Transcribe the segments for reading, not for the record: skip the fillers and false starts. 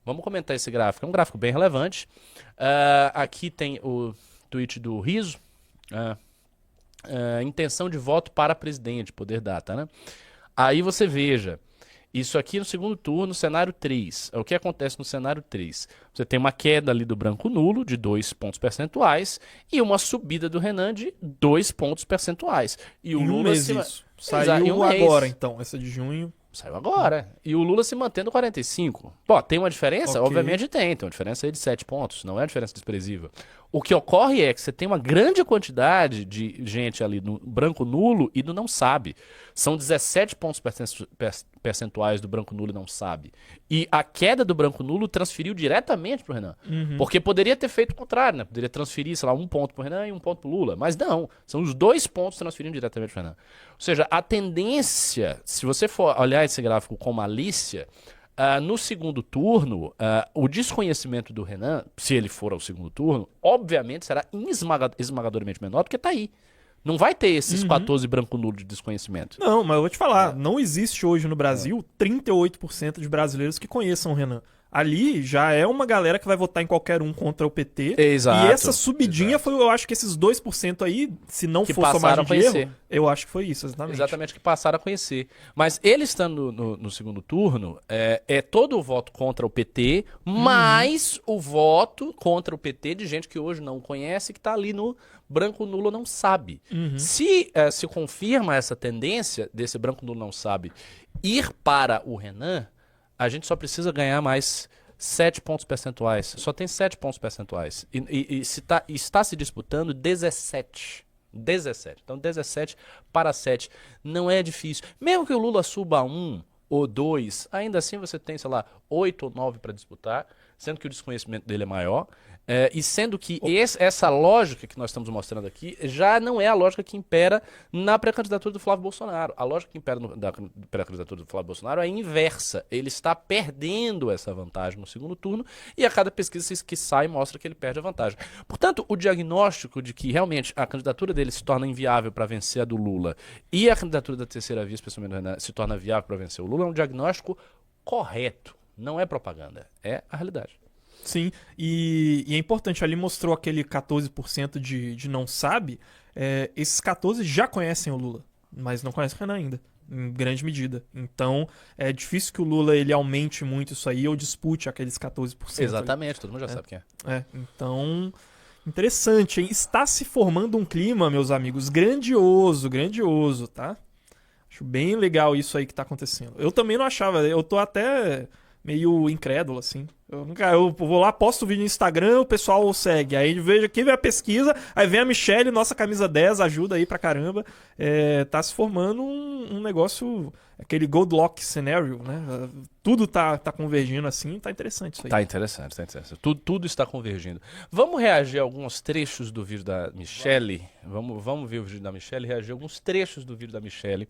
Vamos comentar esse gráfico. É um gráfico bem relevante. Aqui tem o tweet do Riso. Intenção de voto para presidente, poder data, né? Aí você veja, isso aqui no segundo turno, cenário 3. O que acontece no cenário 3? Você tem uma queda ali do branco nulo de 2 pontos percentuais e uma subida do Renan de 2 pontos percentuais. E o Em um Lula mês isso. Saiu agora, então, essa de junho. Saiu agora. E o Lula se mantendo 45. Pô, tem uma diferença? Ok. Obviamente tem. Tem uma diferença aí de 7 pontos. Não é uma diferença desprezível. O que ocorre é que você tem uma grande quantidade de gente ali no branco nulo e no não sabe. São 17 pontos percentuais do branco nulo e não sabe. E a queda do branco nulo transferiu diretamente pro Renan. Porque poderia ter feito o contrário, né? Poderia transferir, sei lá, 1 ponto pro Renan e 1 ponto pro Lula. Mas não. São os 2 pontos transferindo diretamente pro Renan. Ou seja, a tendência, se você for olhar esse gráfico com malícia, no segundo turno, o desconhecimento do Renan, se ele for ao segundo turno, obviamente será esmagadoramente menor, porque tá aí. Não vai ter esses 14 branco nulo de desconhecimento. Não, mas eu vou te falar, não existe hoje no Brasil 38% de brasileiros que conheçam o Renan. Ali já é uma galera que vai votar em qualquer um contra o PT. Exato, E essa subidinha foi, eu acho que esses 2% aí, se não que for passaram somagem a de conhecer. erro, eu acho que foi isso, exatamente. Exatamente, que passaram a conhecer. Mas ele estando no segundo turno, é todo o voto contra o PT, mais o voto contra o PT de gente que hoje não conhece, que está ali no branco nulo não sabe. Se confirma essa tendência desse branco nulo não sabe ir para o Renan, a gente só precisa ganhar mais 7 pontos percentuais. Só tem 7 pontos percentuais. E está se disputando 17. 17. Então 17 para 7. Não é difícil. Mesmo que o Lula suba 1 ou 2, ainda assim você tem, sei lá, 8 ou 9 para disputar, sendo que o desconhecimento dele é maior. E sendo que essa lógica que nós estamos mostrando aqui já não é a lógica que impera na pré-candidatura do Flávio Bolsonaro. A lógica que impera na pré-candidatura do Flávio Bolsonaro é inversa. Ele está perdendo essa vantagem no segundo turno e a cada pesquisa que sai mostra que ele perde a vantagem. Portanto, o diagnóstico de que realmente a candidatura dele se torna inviável para vencer a do Lula e a candidatura da terceira via, especialmente do Renan, se torna viável para vencer o Lula é um diagnóstico correto. Não é propaganda, é a realidade. Sim, e é importante, ali mostrou aquele 14% de não sabe, esses 14 já conhecem o Lula, mas não conhecem o Renan ainda, em grande medida. Então, é difícil que o Lula ele aumente muito isso aí ou dispute aqueles 14%. Exatamente, todo mundo já sabe quem é. Então, interessante, hein? Está se formando um clima, meus amigos, grandioso, grandioso, tá? Acho bem legal isso aí que tá acontecendo. Eu também não achava, eu tô até meio incrédulo, assim. Eu vou lá, posto o vídeo no Instagram, o pessoal segue. Aí vejo aqui, vem a pesquisa, aí vem a Michelle, nossa camisa 10, ajuda aí pra caramba. Tá se formando um negócio, aquele Goldlock scenario, né? Tudo tá convergindo assim, tá interessante isso aí. Tá interessante, tá interessante. Tudo está convergindo. Vamos reagir a alguns trechos do vídeo da Michelle? Vamos ver o vídeo da Michelle, reagir a alguns trechos do vídeo da Michelle.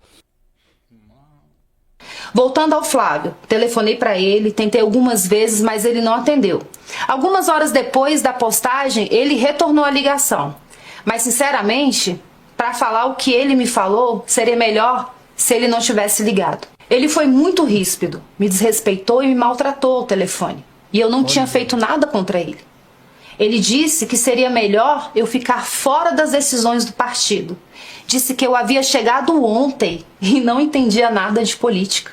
Voltando ao Flávio, telefonei para ele, tentei algumas vezes, mas ele não atendeu. Algumas horas depois da postagem, ele retornou a ligação. Mas, sinceramente, para falar o que ele me falou, seria melhor se ele não tivesse ligado. Ele foi muito ríspido, me desrespeitou e me maltratou ao telefone. E eu não tinha feito nada contra ele. Ele disse que seria melhor eu ficar fora das decisões do partido. Disse que eu havia chegado ontem e não entendia nada de política.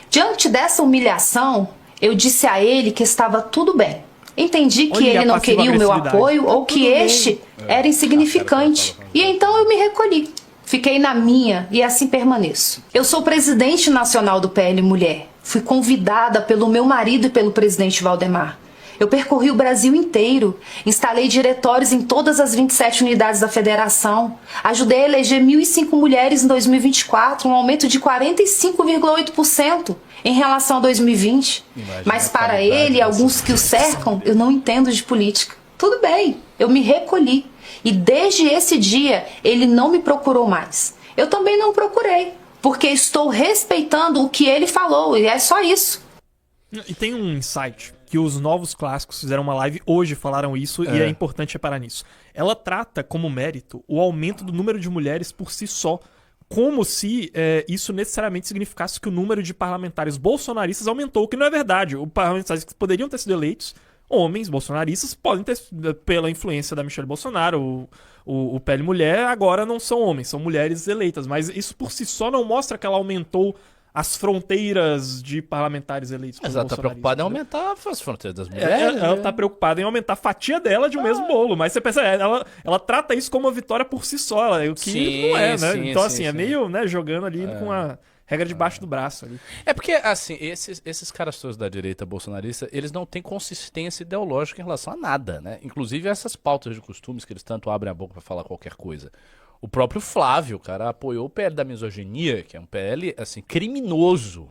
Diante dessa humilhação, eu disse a ele que estava tudo bem. Entendi que ele não queria o meu apoio ou que este era insignificante. E então eu me recolhi. Fiquei na minha e assim permaneço. Eu sou presidente nacional do PL Mulher. Fui convidada pelo meu marido e pelo presidente Valdemar. Eu percorri o Brasil inteiro, instalei diretórios em todas as 27 unidades da federação, ajudei a eleger 1.005 mulheres em 2024, um aumento de 45,8% em relação a 2020. Mas para ele e alguns que o cercam, eu não entendo de política. Tudo bem, eu me recolhi. E desde esse dia, ele não me procurou mais. Eu também não procurei, porque estou respeitando o que ele falou, e é só isso. E tem um insight que os novos clássicos fizeram uma live hoje, falaram isso, e é importante reparar nisso. Ela trata como mérito o aumento do número de mulheres por si só. como se isso necessariamente significasse que o número de parlamentares bolsonaristas aumentou, o que não é verdade. Os parlamentares que poderiam ter sido eleitos, homens bolsonaristas, podem ter, pela influência da Michelle Bolsonaro, o Pele Mulher, agora não são homens, são mulheres eleitas. Mas isso por si só não mostra que ela aumentou as fronteiras de parlamentares eleitos. Mas ela tá preocupada em aumentar as fronteiras das mulheres. Ela tá preocupada em aumentar a fatia dela de um mesmo bolo. Mas você pensa, ela trata isso como uma vitória por si só, o que não é, né? Então, assim, é meio, né, jogando ali com a regra debaixo do braço ali. É porque, assim, esses caras todos da direita bolsonarista, eles não têm consistência ideológica em relação a nada, né? Inclusive essas pautas de costumes que eles tanto abrem a boca pra falar qualquer coisa. O próprio Flávio, cara, apoiou o PL da misoginia, que é um PL, assim, criminoso,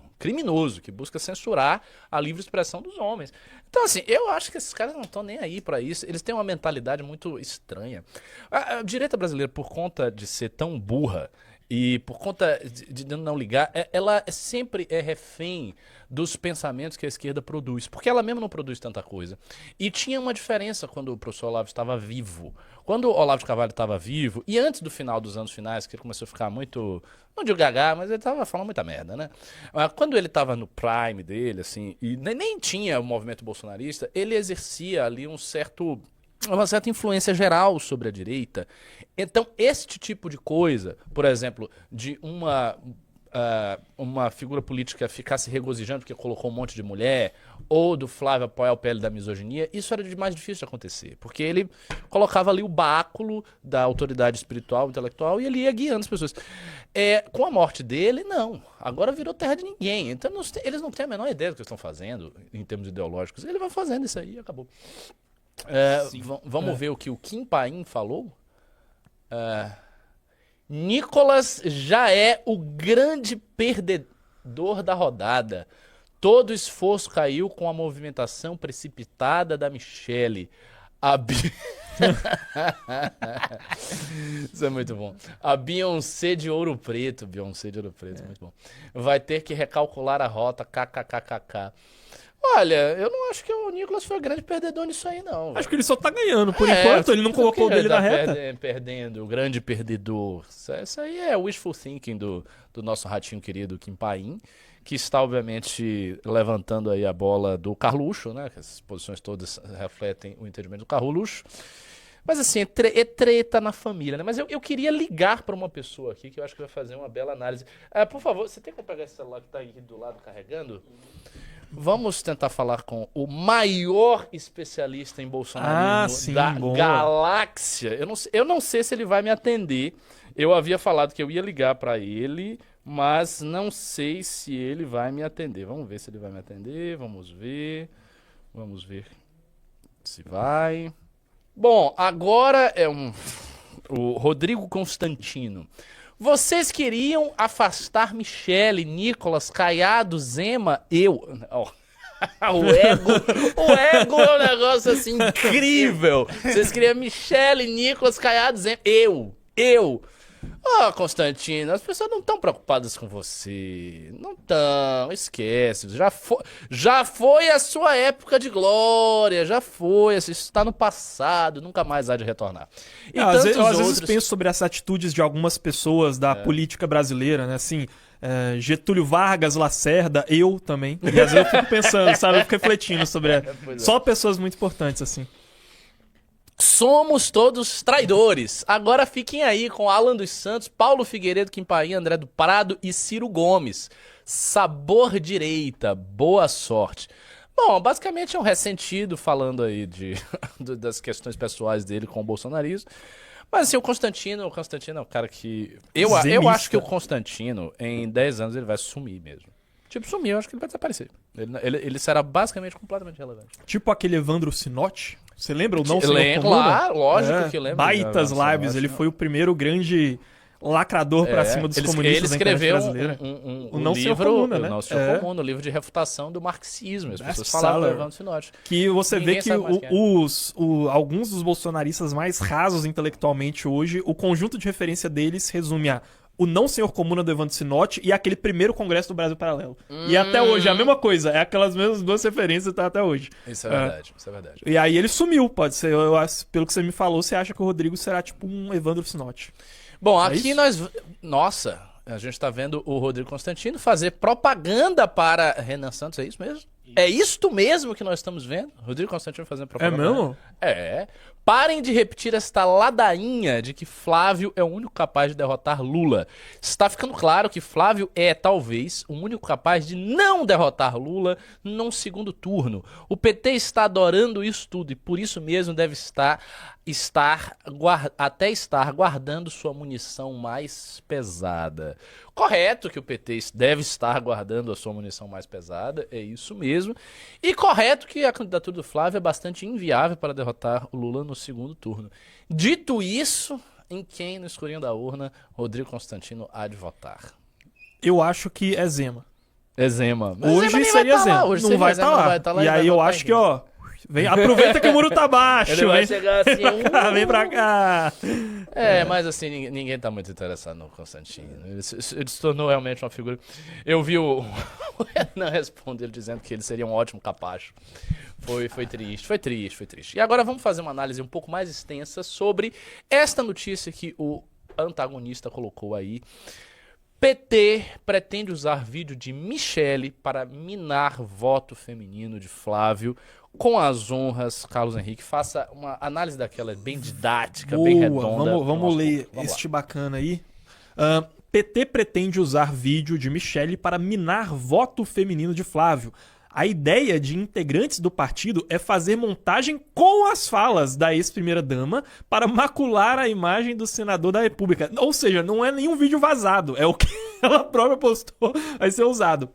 que busca censurar a livre expressão dos homens. Então, assim, eu acho que esses caras não estão nem aí pra isso. Eles têm uma mentalidade muito estranha. A direita brasileira, por conta de ser tão burra e por conta de não ligar, ela sempre é refém dos pensamentos que a esquerda produz, porque ela mesma não produz tanta coisa. E tinha uma diferença quando o professor Olavo estava vivo. Quando o Olavo de Carvalho estava vivo, e antes do final dos anos finais, que ele começou a ficar muito, não digo gaga, mas ele estava falando muita merda, né? Quando ele estava no prime dele, assim, e nem tinha o movimento bolsonarista, ele exercia ali uma certa influência geral sobre a direita. Então, este tipo de coisa, por exemplo, de uma figura política ficar se regozijando porque colocou um monte de mulher, ou do Flávio apoiar o PL da misoginia, isso era de mais difícil de acontecer, porque ele colocava ali o báculo da autoridade espiritual, intelectual, e ele ia guiando as pessoas. Com a morte dele, não. Agora virou terra de ninguém. Então eles não têm a menor ideia do que eles estão fazendo, em termos ideológicos. Ele vai fazendo isso aí e acabou. Vamos ver o que o Kim Paim falou. Nicolas já é o grande perdedor da rodada. Todo esforço caiu com a movimentação precipitada da Michelle. Isso é muito bom. A Beyoncé de Ouro Preto. Muito bom. Vai ter que recalcular a rota. KKKKK. Olha, eu não acho que o Nicolas foi o grande perdedor nisso aí, não. Acho que ele só tá ganhando. Por enquanto, ele não colocou o dele na reta. Perdendo, o grande perdedor. Isso aí é wishful thinking do nosso ratinho querido Kim Paim, que está, obviamente, levantando aí a bola do Carluxo, né? Que essas posições todas refletem o entendimento do Carluxo. Mas, assim, é treta na família, né? Mas eu queria ligar para uma pessoa aqui que eu acho que vai fazer uma bela análise. Por favor, você tem como pegar esse celular que tá aí do lado carregando? Vamos tentar falar com o maior especialista em bolsonarismo da galáxia. Eu não sei se ele vai me atender. Eu havia falado que eu ia ligar para ele, mas não sei se ele vai me atender. Vamos ver se ele vai me atender. Vamos ver se vai. Bom, agora é o Rodrigo Constantino. Vocês queriam afastar Michele, Nicolas, Caiado, Zema, eu... O ego é um negócio assim incrível. Vocês queriam Michele, Nicolas, Caiado, Zema, eu... Constantino, as pessoas não estão preocupadas com você. Não estão, esquece. Já foi a sua época de glória. Já foi, isso está no passado. Nunca mais há de retornar. E às vezes penso sobre as atitudes de algumas pessoas da política brasileira, né? Assim, Getúlio Vargas, Lacerda, eu também. E às vezes eu fico pensando, sabe? Eu fico refletindo sobre... Só pessoas muito importantes, assim. Somos todos traidores. Agora fiquem aí com Alan dos Santos, Paulo Figueiredo, Kim Paim, André do Prado e Ciro Gomes. Sabor direita, boa sorte. Bom, basicamente é um ressentido falando aí das questões pessoais dele com o bolsonarismo. Mas assim, o Constantino é um cara que... Eu acho que o Constantino, em 10 anos, ele vai sumir mesmo. Tipo, sumir, eu acho que ele vai desaparecer. Ele será basicamente completamente relevante. Tipo aquele Evandro Sinotti. Você lembra o Não Senhor Comuna? Claro, lógico que lembro. Baitas Lives, ele foi o primeiro grande lacrador pra cima dos comunistas. Ele escreveu o Não Senhor Comuna, né? O Não Senhor Comuna, o livro de refutação do marxismo. As pessoas falavam do Evandro Sinotti. Que você vê que alguns dos bolsonaristas mais rasos intelectualmente hoje, o conjunto de referência deles resume a o Não Senhor Comuna do Evandro Sinotti e aquele primeiro congresso do Brasil Paralelo. E até hoje é a mesma coisa, é aquelas mesmas duas referências tá até hoje. Isso é verdade, isso é verdade. E aí ele sumiu, pode ser, pelo que você me falou, você acha que o Rodrigo será tipo um Evandro Sinotti. Bom, aqui nós... Nossa, A gente tá vendo o Rodrigo Constantino fazer propaganda para Renan Santos, é isso mesmo? É isto mesmo que nós estamos vendo? Rodrigo Constantino fazendo propaganda. É mesmo? É. Parem de repetir esta ladainha de que Flávio é o único capaz de derrotar Lula. Está ficando claro que Flávio é, talvez, o único capaz de não derrotar Lula num segundo turno. O PT está adorando isso tudo e por isso mesmo deve estar guardando sua munição mais pesada. Correto que o PT deve estar guardando a sua munição mais pesada, é isso mesmo. E correto que a candidatura do Flávio é bastante inviável para derrotar o Lula no segundo turno. Dito isso, em quem no escurinho da urna Rodrigo Constantino há de votar? Eu acho que é Zema. É Zema. Mas Hoje Zema nem seria vai tá Zema. lá. Hoje não seria vai Zema, estar lá. não vai tá lá E aí vai eu votar acho em que, ó... aproveita que o muro tá baixo. Ele vai chegar assim, Vem pra cá. Mas assim, ninguém tá muito interessado no Constantino. Ele se tornou realmente uma figura. Eu vi o Renan responder dizendo que ele seria um ótimo capacho. Foi triste. E agora vamos fazer uma análise um pouco mais extensa sobre esta notícia que o antagonista colocou aí. PT pretende usar vídeo de Michele para minar voto feminino de Flávio. Com as honras, Carlos Henrique, faça uma análise daquela bem didática, bem redonda. Vamos ler este bacana aí. PT pretende usar vídeo de Michele para minar voto feminino de Flávio. A ideia de integrantes do partido é fazer montagem com as falas da ex-primeira-dama para macular a imagem do senador da República. Ou seja, não é nenhum vídeo vazado, é o que ela própria postou, vai ser usado.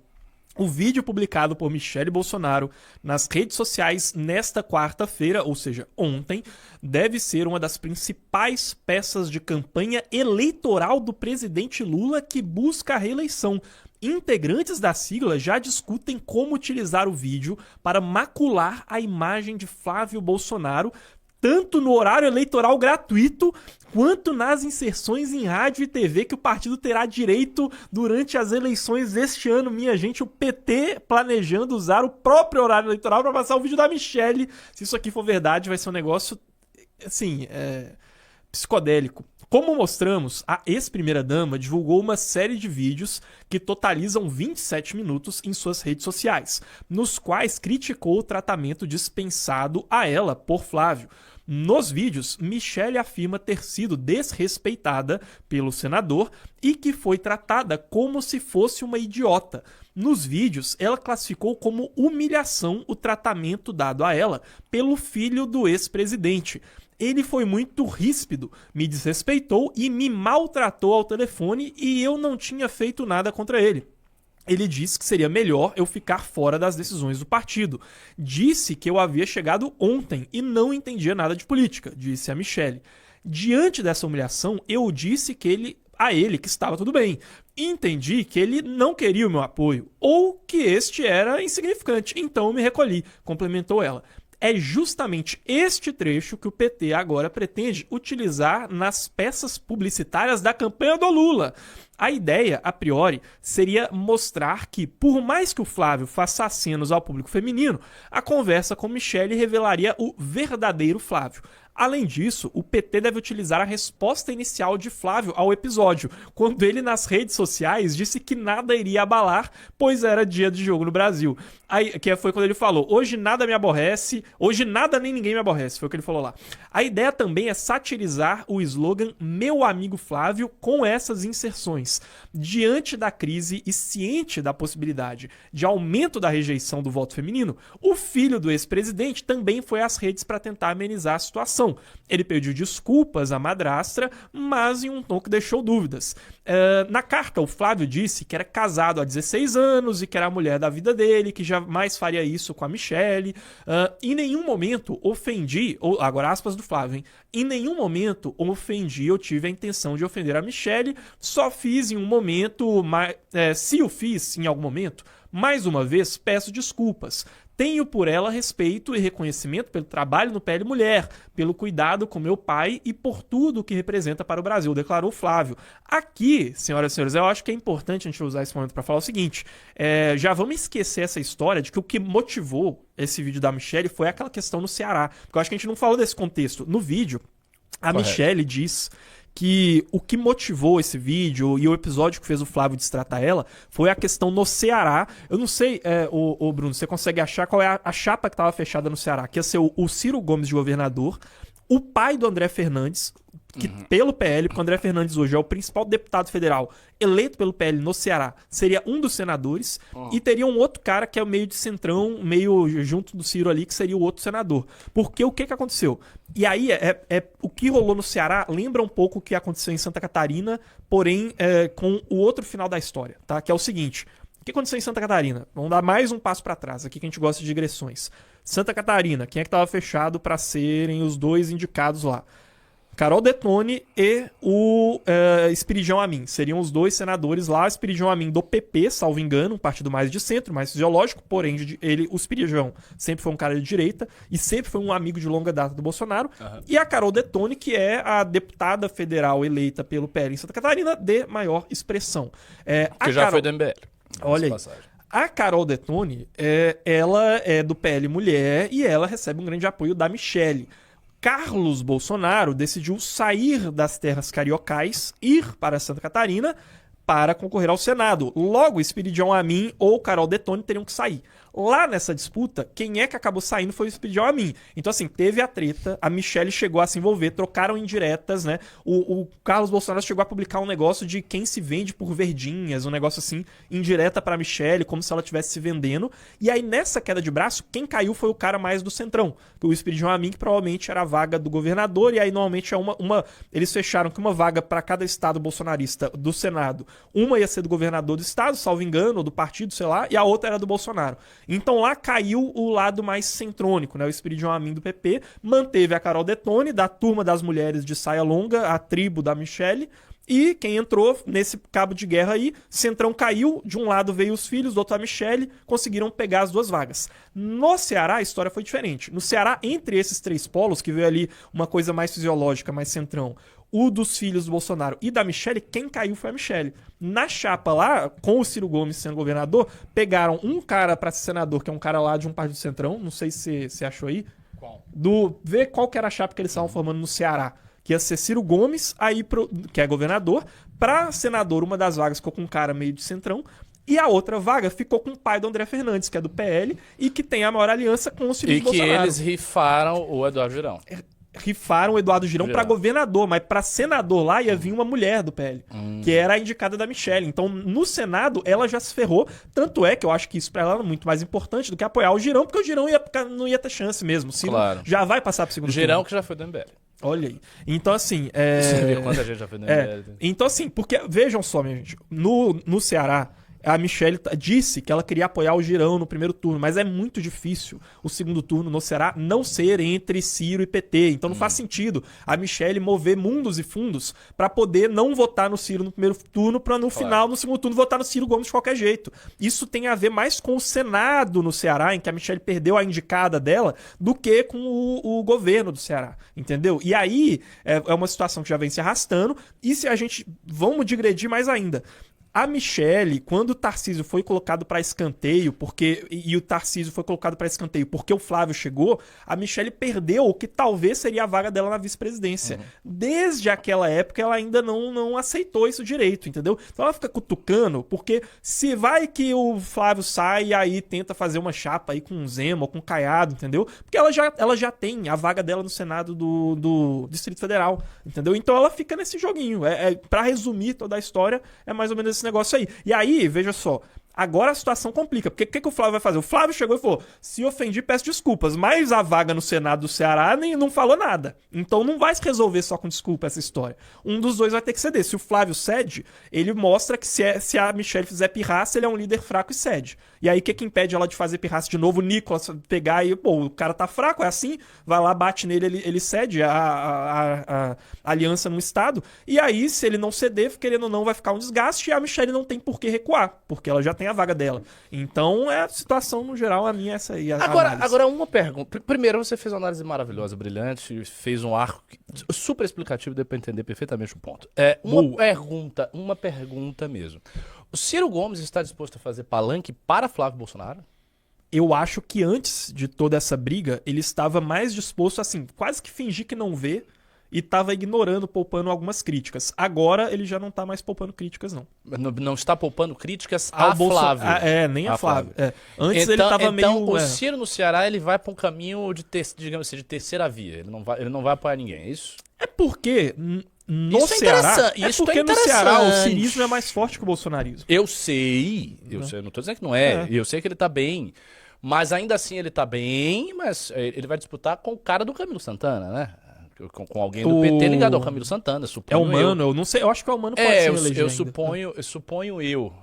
O vídeo publicado por Michele Bolsonaro nas redes sociais nesta quarta-feira, ou seja, ontem, deve ser uma das principais peças de campanha eleitoral do presidente Lula que busca a reeleição. Integrantes da sigla já discutem como utilizar o vídeo para macular a imagem de Flávio Bolsonaro, tanto no horário eleitoral gratuito, quanto nas inserções em rádio e TV que o partido terá direito durante as eleições deste ano. Minha gente, o PT planejando usar o próprio horário eleitoral para passar o vídeo da Michele. Se isso aqui for verdade, vai ser um negócio, assim, psicodélico. Como mostramos, a ex-primeira-dama divulgou uma série de vídeos que totalizam 27 minutos em suas redes sociais, nos quais criticou o tratamento dispensado a ela por Flávio. Nos vídeos, Michele afirma ter sido desrespeitada pelo senador e que foi tratada como se fosse uma idiota. Nos vídeos, ela classificou como humilhação o tratamento dado a ela pelo filho do ex-presidente. Ele foi muito ríspido, me desrespeitou e me maltratou ao telefone e eu não tinha feito nada contra ele. Ele disse que seria melhor eu ficar fora das decisões do partido. Disse que eu havia chegado ontem e não entendia nada de política, disse a Michele. Diante dessa humilhação, eu disse a ele que estava tudo bem. Entendi que ele não queria o meu apoio ou que este era insignificante, então eu me recolhi, complementou ela. É justamente este trecho que o PT agora pretende utilizar nas peças publicitárias da campanha do Lula. A ideia, a priori, seria mostrar que, por mais que o Flávio faça acenos ao público feminino, a conversa com Michele revelaria o verdadeiro Flávio. Além disso, o PT deve utilizar a resposta inicial de Flávio ao episódio, quando ele nas redes sociais disse que nada iria abalar, pois era dia de jogo no Brasil. Aí, que foi quando ele falou, hoje nada me aborrece, hoje nada nem ninguém me aborrece, foi o que ele falou lá. A ideia também é satirizar o slogan Meu Amigo Flávio com essas inserções. Diante da crise e ciente da possibilidade de aumento da rejeição do voto feminino, o filho do ex-presidente também foi às redes para tentar amenizar a situação. Ele pediu desculpas à madrastra, mas em um tom que deixou dúvidas. Na carta, o Flávio disse que era casado há 16 anos e que era a mulher da vida dele, que jamais faria isso com a Michele. Em nenhum momento ofendi, agora aspas do Flávio, hein? Em nenhum momento ofendi, eu tive a intenção de ofender a Michele, só fiz em um momento, se o fiz em algum momento, mais uma vez peço desculpas. Tenho por ela respeito e reconhecimento pelo trabalho no PL Mulher, pelo cuidado com meu pai e por tudo o que representa para o Brasil, declarou Flávio. Aqui, senhoras e senhores, eu acho que é importante a gente usar esse momento para falar o seguinte, já vamos esquecer essa história de que o que motivou esse vídeo da Michele foi aquela questão no Ceará, porque eu acho que a gente não falou desse contexto. No vídeo, a Michele diz que o que motivou esse vídeo e o episódio que fez o Flávio destratar ela foi a questão no Ceará. Eu não sei, o Bruno, você consegue achar qual é a chapa que estava fechada no Ceará? Que ia ser o Ciro Gomes de governador, o pai do André Fernandes, que pelo PL, porque o André Fernandes hoje é o principal deputado federal eleito pelo PL no Ceará, seria um dos senadores, e teria um outro cara que é o meio de centrão, meio junto do Ciro ali, que seria o outro senador. Porque o que aconteceu? E aí, o que rolou no Ceará lembra um pouco o que aconteceu em Santa Catarina, porém com o outro final da história, tá? Que é o seguinte: o que aconteceu em Santa Catarina? Vamos dar mais um passo para trás, aqui que a gente gosta de digressões. Santa Catarina, quem é que estava fechado para serem os dois indicados lá? Carol Detone e o Espiridião Amin. Seriam os dois senadores lá. Espiridião Amin do PP, salvo engano, um partido mais de centro, mais fisiológico, porém o Espiridião sempre foi um cara de direita e sempre foi um amigo de longa data do Bolsonaro. E a Carol Detone, que é a deputada federal eleita pelo PL em Santa Catarina de maior expressão. Que já foi do MBL. Olha aí. A Carol Detone, ela é do PL Mulher e ela recebe um grande apoio da Michelle. Carlos Bolsonaro decidiu sair das terras cariocais, ir para Santa Catarina para concorrer ao Senado. Logo, Espiridião Amin ou Carol Detone teriam que sair. Lá nessa disputa, quem é que acabou saindo foi o Espiridião Amin. Então, assim, teve a treta, a Michelle chegou a se envolver, trocaram indiretas, né? O Carlos Bolsonaro chegou a publicar um negócio de quem se vende por verdinhas, um negócio assim, indireta pra Michelle, como se ela estivesse se vendendo. E aí, nessa queda de braço, quem caiu foi o cara mais do centrão, o Espiridião Amin, que provavelmente era a vaga do governador, e aí, normalmente, eles fecharam que uma vaga para cada estado bolsonarista do Senado, uma ia ser do governador do estado, salvo engano, ou do partido, sei lá, e a outra era do Bolsonaro. Então lá caiu o lado mais centrônico, né? O Espiridião Amin do PP manteve a Carol Detone, da turma das mulheres de saia longa, a tribo da Michelle, e quem entrou nesse cabo de guerra aí, Centrão caiu, de um lado veio os filhos, do outro a Michelle, conseguiram pegar as duas vagas. No Ceará a história foi diferente. No Ceará, entre esses três polos, que veio ali uma coisa mais fisiológica, mais Centrão, o dos filhos do Bolsonaro e da Michelle, quem caiu foi a Michelle. Na chapa lá, com o Ciro Gomes sendo governador, pegaram um cara pra ser senador, que é um cara lá de um partido centrão, não sei se você achou aí. Qual? Vê qual que era a chapa que eles estavam formando no Ceará. Que ia ser Ciro Gomes, que é governador, pra senador, uma das vagas ficou com um cara meio de centrão, e a outra vaga ficou com o pai do André Fernandes, que é do PL, e que tem a maior aliança com os filhos do Bolsonaro. E que eles rifaram o Eduardo Girão. Rifaram o Eduardo Girão para governador, mas para senador lá ia vir uma mulher do PL, que era a indicada da Michelle. Então, no Senado, ela já se ferrou. Tanto é que eu acho que isso para ela é muito mais importante do que apoiar o Girão, porque o Girão não ia ter chance mesmo. O Ciro já vai passar pro segundo turno. Girão que já foi do MBL. Olha aí. Então, assim... Você vê quanta gente já foi do MBL. Então, assim, porque, vejam só, minha gente, no Ceará, a Michelle disse que ela queria apoiar o Girão no primeiro turno, mas é muito difícil o segundo turno no Ceará não ser entre Ciro e PT. Então não faz sentido a Michelle mover mundos e fundos para poder não votar no Ciro no primeiro turno, para no final, no segundo turno, votar no Ciro Gomes de qualquer jeito. Isso tem a ver mais com o Senado no Ceará, em que a Michelle perdeu a indicada dela, do que com o governo do Ceará, entendeu? E aí é uma situação que já vem se arrastando, e se a gente... Vamos digredir mais ainda. A Michelle, quando o Tarcísio foi colocado para escanteio, e o Tarcísio foi colocado para escanteio porque o Flávio chegou, a Michelle perdeu o que talvez seria a vaga dela na vice-presidência. Desde aquela época, ela ainda não aceitou isso direito, entendeu? Então ela fica cutucando, porque se vai que o Flávio sai e aí tenta fazer uma chapa aí com o Zema ou com o Caiado, entendeu? Porque ela já tem a vaga dela no Senado do Distrito Federal, entendeu? Então ela fica nesse joguinho. Para resumir toda a história, é mais ou menos esse negócio aí. E aí, veja só, agora a situação complica, porque o que o Flávio vai fazer? O Flávio chegou e falou, se ofendi, peço desculpas, mas a vaga no Senado do Ceará não falou nada. Então não vai se resolver só com desculpa essa história. Um dos dois vai ter que ceder. Se o Flávio cede, ele mostra que se a Michelle fizer pirraça, ele é um líder fraco e cede. E aí o que impede ela de fazer pirraça de novo? O Nicolas pegar e, pô, o cara tá fraco, é assim, vai lá, bate nele, ele cede a aliança no Estado, e aí se ele não ceder, querendo ou não, vai ficar um desgaste, e a Michelle não tem por que recuar, porque ela já tem a vaga dela. Então, a situação, no geral, a minha é essa aí. Agora, uma pergunta. Primeiro, você fez uma análise maravilhosa, brilhante, fez um arco super explicativo, deu pra entender perfeitamente o ponto. Uma pergunta mesmo. O Ciro Gomes está disposto a fazer palanque para Flávio Bolsonaro? Eu acho que antes de toda essa briga, ele estava mais disposto, assim, quase que fingir que não vê e estava ignorando, poupando algumas críticas. Agora ele já não está mais poupando críticas, não. Não está poupando críticas a Flávio. Nem a Flávio. Antes ele estava meio... Então o Ciro no Ceará ele vai para um caminho digamos assim, de terceira via. Ele não vai apoiar ninguém, é isso? É porque no Isso é Ceará... interessante. Isso porque é no Ceará o interessante. cirismo é mais forte que o bolsonarismo. Eu sei, eu não tô dizendo que não é. Eu sei que ele tá bem. Mas ainda assim ele tá bem, mas ele vai disputar com o cara do Camilo Santana, né? Com alguém do PT ligado ao Camilo Santana, É suponho o Mano, eu não sei, eu acho que é o Mano pode ser eleger eu ainda. suponho eu.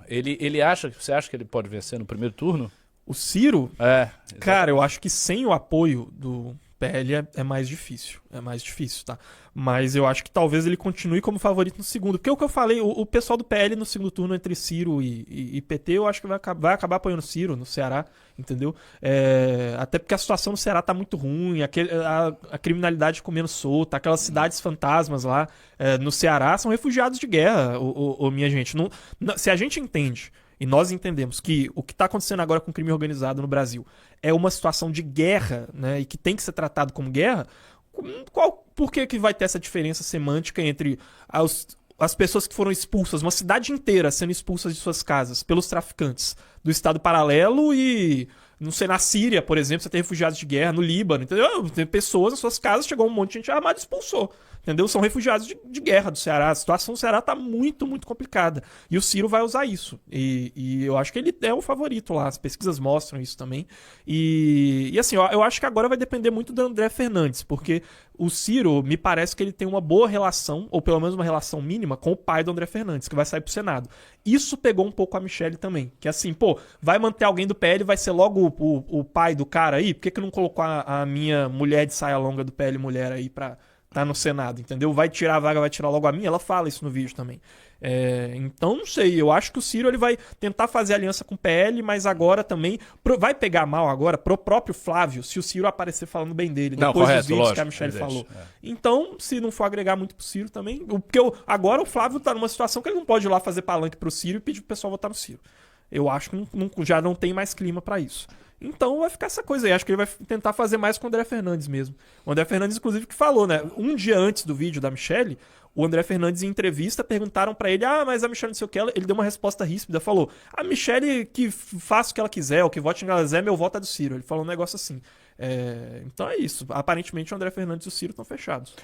Você acha que ele pode vencer no primeiro turno? O Ciro, É. cara, eu acho que sem o apoio do PL é mais difícil. É mais difícil, tá? Mas eu acho que talvez ele continue como favorito no segundo. Porque o que eu falei, o pessoal do PL no segundo turno entre Ciro e PT, eu acho que vai acabar apoiando Ciro no Ceará, entendeu? Até porque a situação no Ceará tá muito ruim, a criminalidade comendo solta, aquelas cidades fantasmas lá no Ceará são refugiados de guerra, minha gente. Se a gente entende... E nós entendemos que o que está acontecendo agora com o crime organizado no Brasil é uma situação de guerra, né, e que tem que ser tratado como guerra. Por que vai ter essa diferença semântica entre as pessoas que foram expulsas, uma cidade inteira sendo expulsas de suas casas pelos traficantes do Estado Paralelo e, não sei, na Síria, por exemplo, você tem refugiados de guerra, no Líbano, entendeu? Tem pessoas nas suas casas, chegou um monte de gente armada e expulsou. Entendeu? São refugiados de guerra do Ceará. A situação do Ceará tá muito, muito complicada. E o Ciro vai usar isso. E eu acho que ele é o favorito lá. As pesquisas mostram isso também. E assim, eu acho que agora vai depender muito do André Fernandes, porque o Ciro, me parece que ele tem uma boa relação, ou pelo menos uma relação mínima, com o pai do André Fernandes, que vai sair pro Senado. Isso pegou um pouco a Michelle também. Que assim, vai manter alguém do PL, vai ser logo o pai do cara aí? Por que não colocou a minha mulher de saia longa do PL mulher aí pra... tá no Senado, entendeu? Vai tirar a vaga, vai tirar logo a minha, ela fala isso no vídeo também. Então, não sei, eu acho que o Ciro ele vai tentar fazer aliança com o PL, mas agora também, vai pegar mal agora pro próprio Flávio, se o Ciro aparecer falando bem dele, depois dos vídeos que a Michelle falou. Então, se não for agregar muito pro Ciro também, porque agora o Flávio tá numa situação que ele não pode ir lá fazer palanque pro Ciro e pedir pro pessoal votar no Ciro. Eu acho que já não tem mais clima pra isso. Então vai ficar essa coisa aí. Acho que ele vai tentar fazer mais com o André Fernandes mesmo. O André Fernandes, inclusive, que falou, né? Um dia antes do vídeo da Michelle, o André Fernandes, em entrevista, perguntaram pra ele: mas a Michelle não sei o que. Ele deu uma resposta ríspida. Falou: a Michelle que faça o que ela quiser, o que vote em que ela quiser, meu voto é do Ciro. Ele falou um negócio assim. Então é isso. Aparentemente o André Fernandes e o Ciro estão fechados.